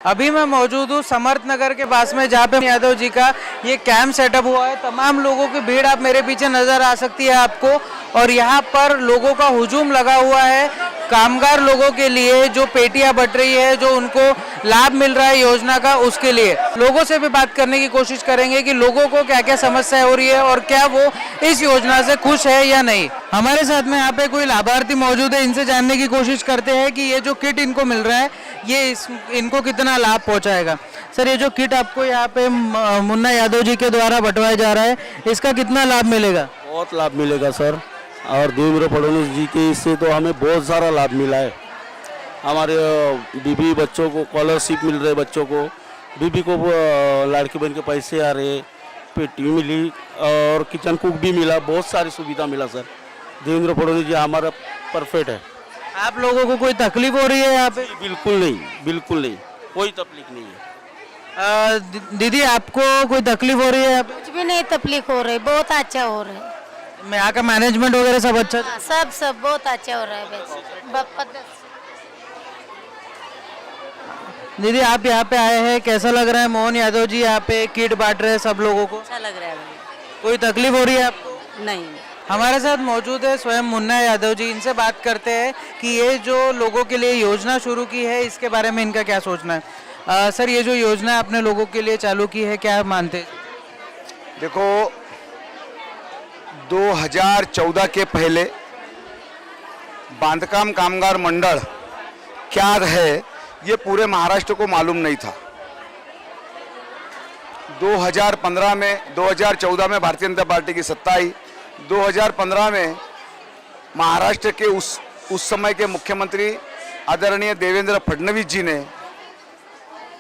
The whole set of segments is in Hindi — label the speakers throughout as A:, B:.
A: अभी मैं मौजूद हूँ समर्थ नगर के पास में, जहाँ पे यादव जी का ये कैंप सेटअप हुआ है। तमाम लोगों की भीड़ आप मेरे पीछे नजर आ सकती है आपको, और यहाँ पर लोगों का हुजूम लगा हुआ है कामगार लोगों के लिए, जो पेटियां बट रही है, जो उनको लाभ मिल रहा है योजना का, उसके लिए। लोगों से भी बात करने की कोशिश करेंगे कि लोगों को क्या क्या समस्या हो रही है और क्या वो इस योजना से खुश है या नहीं। हमारे साथ में यहाँ पे कोई लाभार्थी मौजूद है, इनसे जानने की कोशिश करते हैं कि ये जो किट इनको मिल रहा है ये इनको कितना लाभ पहुंचाएगा। सर, ये जो किट आपको यहाँ पे मुन्ना यादव जी के द्वारा बंटवाया जा रहा है, इसका कितना लाभ मिलेगा?
B: बहुत लाभ मिलेगा सर, और देवेंद्र फडणवीस जी के इससे तो हमें बहुत सारा लाभ मिला है। हमारे बीबी बच्चों को स्कॉलरशिप मिल रहे, बच्चों को बीबी को लड़की बहन के पैसे आ रहे, पेटी मिली और किचन कुक भी मिला, बहुत सारी सुविधा मिला सर। देवेंद्र फडणवीस जी हमारा परफेक्ट है।
A: आप लोगों को कोई तकलीफ हो रही है यहाँ पे?
B: बिल्कुल नहीं, बिल्कुल नहीं, कोई तकलीफ नहीं है।
A: दीदी, आपको कोई तकलीफ हो रही है यहाँ पे?
C: कुछ भी नहीं तकलीफ हो रही, बहुत अच्छा हो रहा है।
A: यहाँ का मैनेजमेंट वगैरह सब अच्छा?
C: सब बहुत अच्छा हो रहा है।
A: दीदी, आप यहाँ पे आए हैं, कैसा लग रहा है? मोहन यादव जी यहाँ पे किट बांट रहे हैं सब लोगों को।
C: अच्छा लग रहा है भाई।
A: कोई तकलीफ हो रही है आपको?
C: नहीं।
A: हमारे साथ मौजूद है स्वयं मुन्ना यादव जी, इनसे बात करते हैं कि ये जो लोगों के लिए योजना शुरू की है इसके बारे में इनका क्या सोचना है। सर, ये जो योजना आपने लोगों के लिए चालू की है, क्या मानते हैं?
D: देखो, 2014 के पहले बांधकाम कामगार मंडल क्या है ये पूरे महाराष्ट्र को मालूम नहीं था। 2015 में 2014 में भारतीय जनता पार्टी की सत्ता आई। 2015 में महाराष्ट्र के उस समय के मुख्यमंत्री आदरणीय देवेंद्र फडणवीस जी ने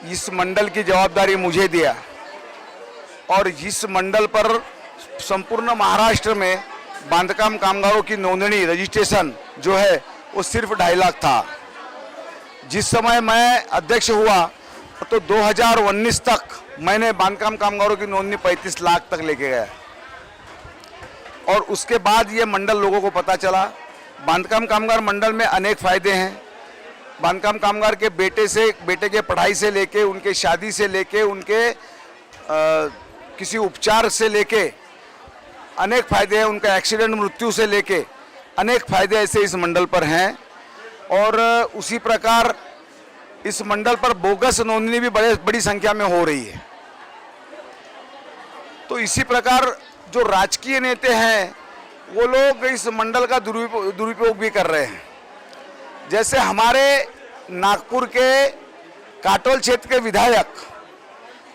D: इस मंडल की जवाबदारी मुझे दिया, और इस मंडल पर संपूर्ण महाराष्ट्र में बांधकाम कामगारों की नोंदणी रजिस्ट्रेशन जो है वो सिर्फ 2.5 लाख था। जिस समय मैं अध्यक्ष हुआ तो 2019 तक मैंने बांधकाम कामगारों की नोंदनी 35 लाख तक लेके गया, और उसके बाद ये मंडल लोगों को पता चला। बांधकाम कामगार मंडल में अनेक फायदे हैं। बांधकाम कामगार के बेटे के पढ़ाई से लेके, उनके शादी से लेके, उनके किसी उपचार से लेके अनेक फायदे हैं। उनका एक्सीडेंट मृत्यु से लेके अनेक फायदे ऐसे इस मंडल पर हैं। और उसी प्रकार इस मंडल पर बोगस नोंदनी भी बड़ी संख्या में हो रही है। तो इसी प्रकार जो राजकीय नेता हैं वो लोग इस मंडल का दुरुपयोग भी कर रहे हैं। जैसे हमारे नागपुर के काटोल क्षेत्र के विधायक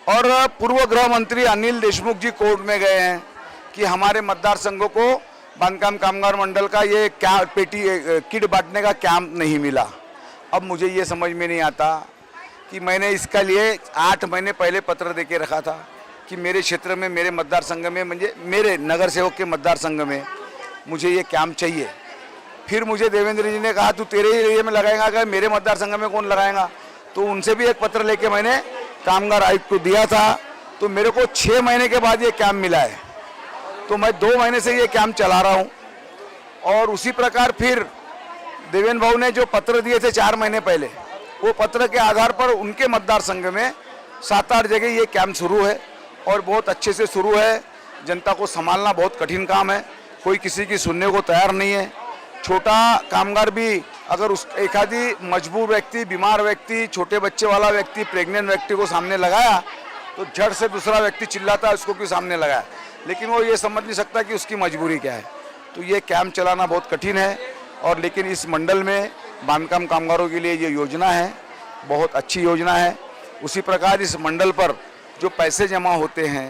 D: और पूर्व गृह मंत्री अनिल देशमुख जी कोर्ट में गए हैं कि हमारे मतदार संघों को बांधकाम कामगार मंडल का ये किट बांटने का कैंप नहीं मिला। अब मुझे ये समझ में नहीं आता कि मैंने इसका लिए 8 महीने पहले पत्र देके रखा था कि मेरे क्षेत्र में, मेरे मतदार संघ में, मेरे नगर सेवक के मतदार संघ में मुझे ये कैंप चाहिए। फिर मुझे देवेंद्र जी ने कहा तू तेरे ही एरिया में लगाएगा, अगर मेरे मतदार संघ में कौन लगाएगा? तो उनसे भी एक पत्र लेके मैंने कामगार आयुक्त को दिया था। तो मेरे को 6 महीने के बाद ये कैंप मिला है। तो मैं 2 महीने से ये कैंप चला रहा हूँ। और उसी प्रकार फिर देवेंद्र भाऊ ने जो पत्र दिए थे 4 महीने पहले, वो पत्र के आधार पर उनके मतदार संघ में 7-8 जगह ये कैंप शुरू है, और बहुत अच्छे से शुरू है। जनता को संभालना बहुत कठिन काम है, कोई किसी की सुनने को तैयार नहीं है। छोटा कामगार भी अगर एक आधी मजबूर व्यक्ति, बीमार व्यक्ति, छोटे बच्चे वाला व्यक्ति, प्रेग्नेंट व्यक्ति को सामने लगाया तो झट से दूसरा व्यक्ति चिल्लाता है उसको क्यों सामने लगाया, लेकिन वो ये समझ नहीं सकता कि उसकी मजबूरी क्या है। तो ये कैंप चलाना बहुत कठिन है। और लेकिन इस मंडल में बांधकाम कामगारों के लिए ये योजना है, बहुत अच्छी योजना है। उसी प्रकार इस मंडल पर जो पैसे जमा होते हैं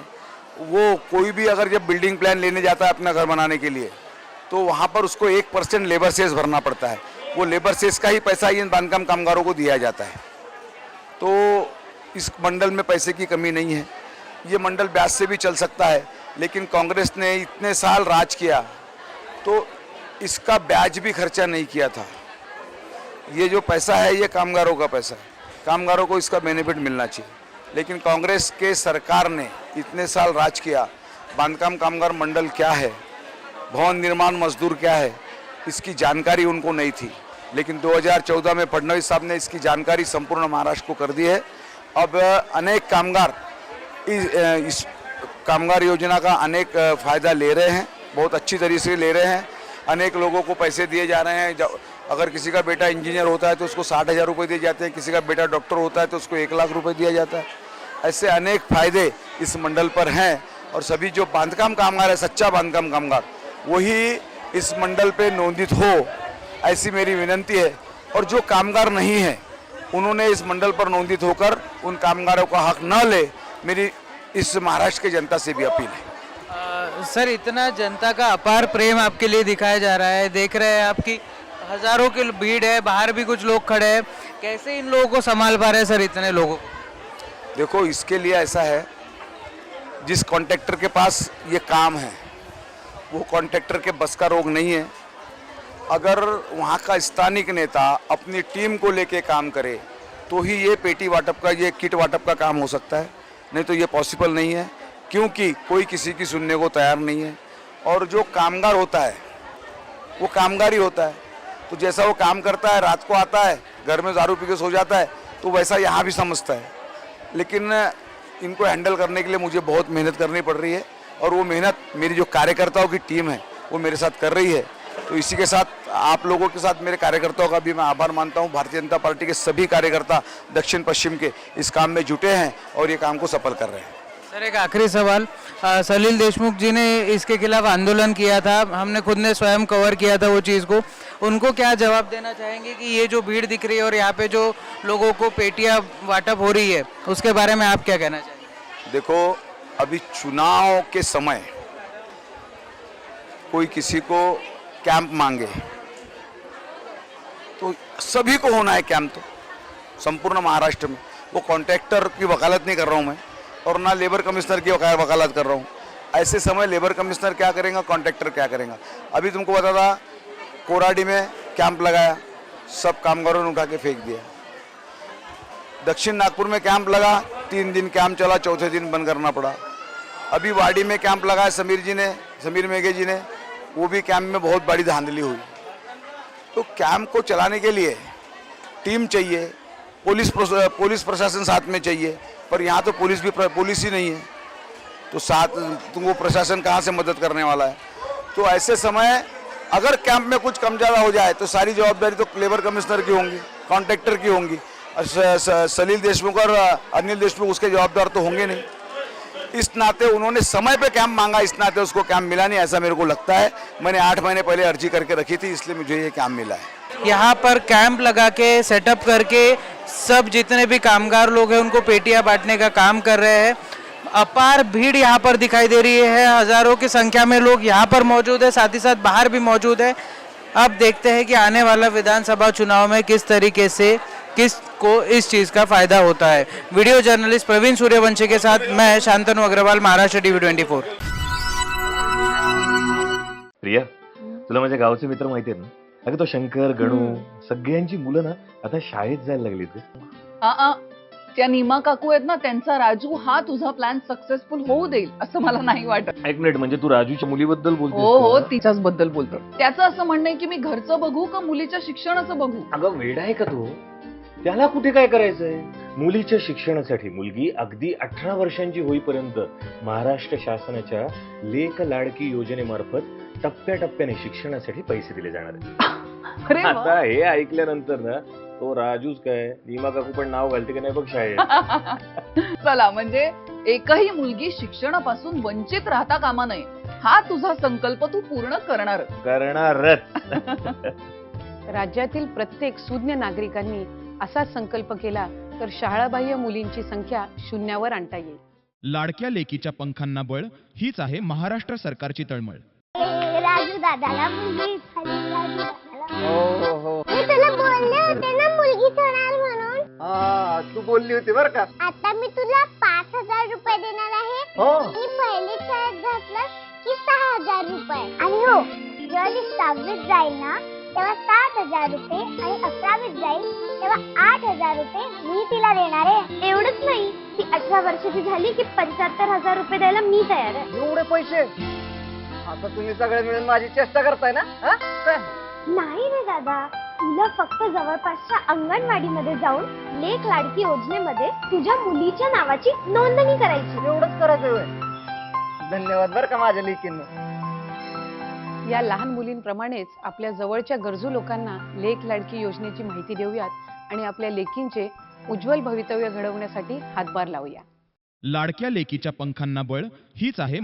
D: वो कोई भी अगर जब बिल्डिंग प्लान लेने जाता है अपना घर बनाने के लिए, तो वहाँ पर उसको 1% लेबर सेस भरना पड़ता है। वो लेबर सेस का ही पैसा इन बांधकाम कामगारों को दिया जाता है। तो इस मंडल में पैसे की कमी नहीं है। ये मंडल ब्याज से भी चल सकता है, लेकिन कांग्रेस ने इतने साल राज किया तो इसका ब्याज भी खर्चा नहीं किया था। ये जो पैसा है ये कामगारों का पैसा है, कामगारों को इसका बेनिफिट मिलना चाहिए। लेकिन कांग्रेस के सरकार ने इतने साल राज किया, बांधकाम कामगार मंडल क्या है, भवन निर्माण मजदूर क्या है, इसकी जानकारी उनको नहीं थी। लेकिन 2014 में फडणवीस साहब ने इसकी जानकारी संपूर्ण महाराष्ट्र को कर दी है, अब अनेक कामगार इस कामगार योजना का अनेक फ़ायदा ले रहे हैं, बहुत अच्छी तरीके से ले रहे हैं। अनेक लोगों को पैसे दिए जा रहे हैं। अगर किसी का बेटा इंजीनियर होता है तो उसको 60,000 रुपये दिए जाते हैं, किसी का बेटा डॉक्टर होता है तो उसको 1 लाख रुपये दिया जाता है। ऐसे अनेक फ़ायदे इस मंडल पर हैं और सभी जो बांधकाम कामगार है, सच्चा बांधकाम कामगार, वही इस मंडल पे नोंदित हो, ऐसी मेरी विनंती है। और जो कामगार नहीं है उन्होंने इस मंडल पर नोंदित होकर उन कामगारों का हक न ले, मेरी इस महाराष्ट्र की जनता से भी अपील है।
A: सर, इतना जनता का अपार प्रेम आपके लिए दिखाया जा रहा है, देख रहे हैं आपकी हजारों की भीड़ है, बाहर भी कुछ लोग खड़े हैं, कैसे इन लोगों को संभाल पा रहे हैं सर इतने लोगों को?
D: देखो, इसके लिए ऐसा है, जिस कॉन्ट्रैक्टर के पास ये काम है वो कॉन्ट्रैक्टर के बस का रोग नहीं है। अगर वहाँ का स्थानिक नेता अपनी टीम को लेके काम करे तो ही ये पेटी वाटप का, ये किट वाटप का काम हो सकता है, नहीं तो ये पॉसिबल नहीं है, क्योंकि कोई किसी की सुनने को तैयार नहीं है। और जो कामगार होता है वो कामगार ही होता है, तो जैसा वो काम करता है, रात को आता है, घर में दारू पी के सो जाता है, तो वैसा यहाँ भी समझता है। लेकिन इनको हैंडल करने के लिए मुझे बहुत मेहनत करनी पड़ रही है और वो मेहनत मेरी जो कार्यकर्ताओं की टीम है वो मेरे साथ कर रही है। तो इसी के साथ आप लोगों के साथ मेरे कार्यकर्ताओं का भी मैं आभार मानता हूँ। भारतीय जनता पार्टी के सभी कार्यकर्ता दक्षिण पश्चिम के इस काम में जुटे हैं और ये काम को सफल कर रहे हैं।
A: सर, एक आखिरी सवाल, सलील देशमुख जी ने इसके खिलाफ आंदोलन किया था, हमने खुद ने स्वयं कवर किया था वो चीज़ को, उनको क्या जवाब देना चाहेंगे कि ये जो भीड़ दिख रही है और यहाँ पे जो लोगों को पेटियां वाटप हो रही है उसके बारे में आप क्या कहना चाहेंगे?
D: देखो, अभी चुनाव के समय कोई किसी को कैंप मांगे तो सभी को होना है कैंप, तो संपूर्ण महाराष्ट्र में। वो कॉन्ट्रैक्टर की वकालत नहीं कर रहा हूँ मैं और ना लेबर कमिश्नर की वकालत कर रहा हूँ। ऐसे समय लेबर कमिश्नर क्या करेगा, कॉन्ट्रैक्टर क्या करेगा? अभी तुमको बता था, कोराडी में कैंप लगाया, सब कामगारों ने उठा के फेंक दिया। दक्षिण नागपुर में कैंप लगा, 3 दिन कैंप चला, चौथे दिन बंद करना पड़ा। अभी वाड़ी में कैंप लगाया समीर मेघे जी ने, वो भी कैंप में बहुत बड़ी धांधली हुई। तो कैंप को चलाने के लिए टीम चाहिए, पुलिस प्रशासन साथ में चाहिए, पर यहाँ तो पुलिस ही नहीं है, तो साथ तुमको प्रशासन कहाँ से मदद करने वाला है? तो ऐसे समय अगर कैंप में कुछ कम ज़्यादा हो जाए तो सारी जवाबदारी तो लेबर कमिश्नर की होंगी, कॉन्ट्रैक्टर की होंगी। सलील देशमुख और अनिल देशमुख उसके जवाबदार तो होंगे नहीं। इस नाते उन्होंने समय पे कैंप मांगा, इस नाते उसको कैंप मिला नहीं, ऐसा मेरे को लगता है। मैंने 8 महीने पहले अर्जी करके रखी थी, इसलिए मुझे ये कैंप मिला है।
A: यहाँ पर कैंप लगा के सेटअप करके सब जितने भी कामगार लोग हैं उनको पेटियां बांटने का काम कर रहे हैं। अपार भीड़ यहाँ पर दिखाई दे रही है, हजारों की संख्या में लोग यहाँ पर मौजूद है, साथ ही साथ बाहर भी मौजूद है। अब देखते हैं कि आने वाला विधानसभा चुनाव में किस तरीके से किसको इस चीज़ का फायदा होता है। वीडियो जर्नलिस्ट प्रवीण सूर्यवंशी के साथ मैं शांतनु अग्रवाल, महाराष्ट्र टीवी 24।
E: प्रिया, तुला माझ्या गावचे मित्र माहिती आहेत ना? अगं तो शंकर, गणू, सगळ्यांची मुलं ना आता शाळेत जायला लागली ते।
F: त्या नीमा काकू आहेत ना, त्यांचा राजू हा तुझा प्लॅन सक्सेसफुल होऊ देईल असं मला नाही वाटत.
E: एक मिनिट, म्हणजे तू राजूच्या मुलीबद्दल बोलतोस?
F: हो, तिच्याच बद्दल बोलतो. त्याचं असं म्हणणं आहे की मी घरचं बघू का मुलीच्या शिक्षणाचं बघू.
E: अगं वेडा आहे का तू? त्याला कुठे काय करायचंय? मुलीच्या शिक्षणासाठी मुलगी अगदी 18 वर्षांची होईपर्यंत महाराष्ट्र शासनाच्या लेक लाडकी योजनेमार्फत टप्प्याटप्प्याने शिक्षणासाठी पैसे दिले जाणार आहेत.
F: अरे वा.
E: आता हे ऐकल्यानंतर ना तो राजूच काय, नीमा काकू पण नाव घालते की नाही बघ शाळेत.
F: चला, म्हणजे एकही मुलगी शिक्षणापासून वंचित राहता कामा नये हा तुझा संकल्प तू पूर्ण
E: करणारच.
G: राज्यातील प्रत्येक सुज्ञ नागरिकांनी असा संकल्प केला तर शाळाबाह्य मुलींची संख्या 0वर आणता येईल.
H: लाडक्या लेकीच्या पंखांना बळ, हीच आहे महाराष्ट्र सरकारची तळमळ.
I: राजू दादाला मुलगी झाली, राजू दादाला. मी तुला बोलले होते ना मुलगी होणार म्हणून.
J: तू बोलली होती बर का.
I: आता मी तुला 5,000 रुपये देणार आहे. आणि पहिली शाळेत घातलं की 6,000 रुपये. आणि हो, जेव्हा ती 6वीत जाईल ना तेव्हा 7,000 रुपये आणि 11वीत जाईल तेव्हा 8,000 रुपये मी तिला देणार आहे. एवढंच नाही, ती 18 वर्षाची झाली की 75,000 रुपये द्यायला मी तयार आहे.
J: एवढे पैसे? आता तुम्ही सगळे मिळून माझी चेष्टा करताय ना?
I: नाही रे दादा, तुला फक्त जवळपासच्या अंगणवाडीमध्ये जाऊन लेक लाडकी योजनेमध्ये तुझ्या मुलीच्या नावाची नोंदणी करायची.
J: एवढंच करायचं. धन्यवाद बरं का माझ्या लेकींना.
G: या लहान मुलींप्रमाणेच आपल्या जवळच्या गरजू लोकांना लेक लाडकी योजनेची माहिती देऊयात आणि आपल्या लेकींचे उज्ज्वल भवितव्य घडवण्यासाठी हातभार लावूया.
H: लाडक्या लेकीच्या पंखांना बळ हीच आहे